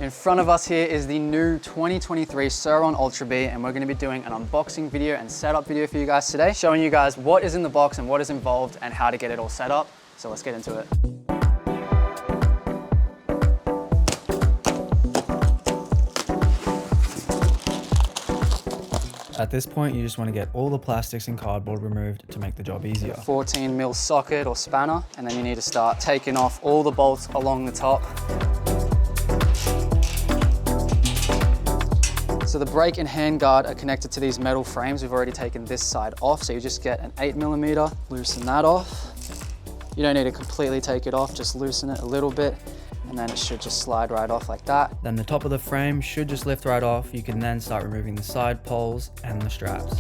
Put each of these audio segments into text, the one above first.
In front of us here is the new 2023 SurRon Ultra B, and we're gonna be doing an unboxing video and setup video for you guys today, showing you guys what is in the box and what is involved and how to get it all set up. So let's get into it. At this point, you just want to get all the plastics and cardboard removed to make the job easier. 14mm socket or spanner, and then you need to start taking off all the bolts along the top. So the brake and handguard are connected to these metal frames. We've already taken this side off, so you just get an 8mm, loosen that off. You don't need to completely take it off, just loosen it a little bit, and then it should just slide right off like that. Then the top of the frame should just lift right off. You can then start removing the side poles and the straps.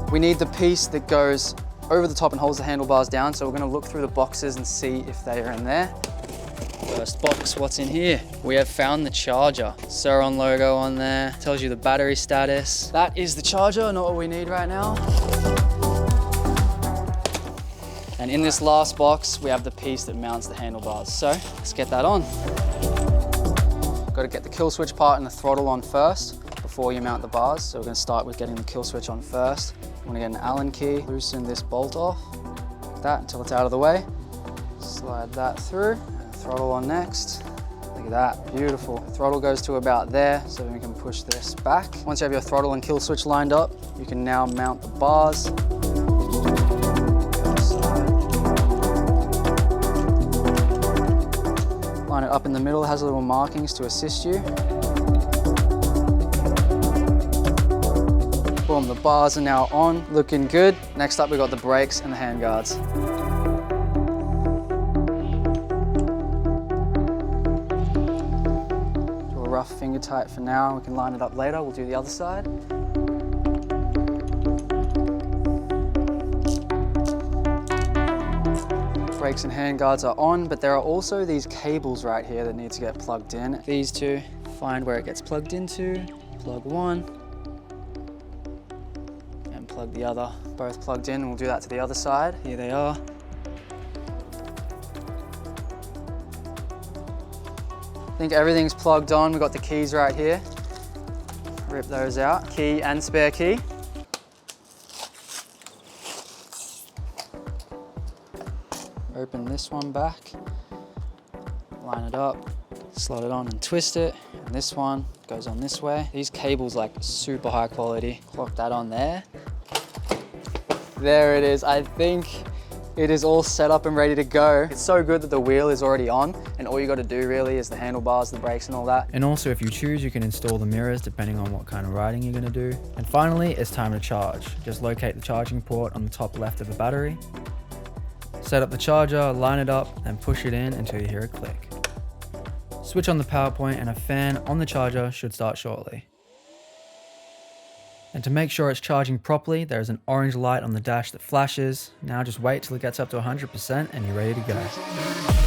We need the piece that goes over the top and holds the handlebars down, so we're gonna look through the boxes and see if they are in there. First box, what's in here? We have found the charger. SurRon logo on there, tells you the battery status. That is the charger, not what we need right now. And in this last box, we have the piece that mounts the handlebars. So let's get that on. Got to get the kill switch part and the throttle on first before you mount the bars. So we're gonna start with getting the kill switch on first. I'm gonna get an Allen key, loosen this bolt off, like that, until it's out of the way. Slide that through. Throttle on next. Look at that, beautiful. The throttle goes to about there, so then we can push this back. Once you have your throttle and kill switch lined up, you can now mount the bars. Line it up in the middle, it has little markings to assist you. Boom, the bars are now on, looking good. Next up, we got the brakes and the handguards. Rough finger tight for now. We can line it up later. We'll do the other side. Brakes and handguards are on, but there are also these cables right here that need to get plugged in. These two, find where it gets plugged into, plug one, and plug the other. Both plugged in, and we'll do that to the other side. Here they are. I think everything's plugged on. We've got the keys right here. Rip those out. Key and spare key. Open this one back. Line it up. Slot it on and twist it. And this one goes on this way. These cables like super high quality. Clock that on there. There it is. I think it is all set up and ready to go. It's so good that the wheel is already on, and all you got to do really is the handlebars, the brakes and all that. And also, if you choose, you can install the mirrors depending on what kind of riding you're gonna do. And finally, it's time to charge. Just locate the charging port on the top left of the battery. Set up the charger, line it up, and push it in until you hear a click. Switch on the power point and a fan on the charger should start shortly. And to make sure it's charging properly, there is an orange light on the dash that flashes. Now just wait till it gets up to 100% and you're ready to go.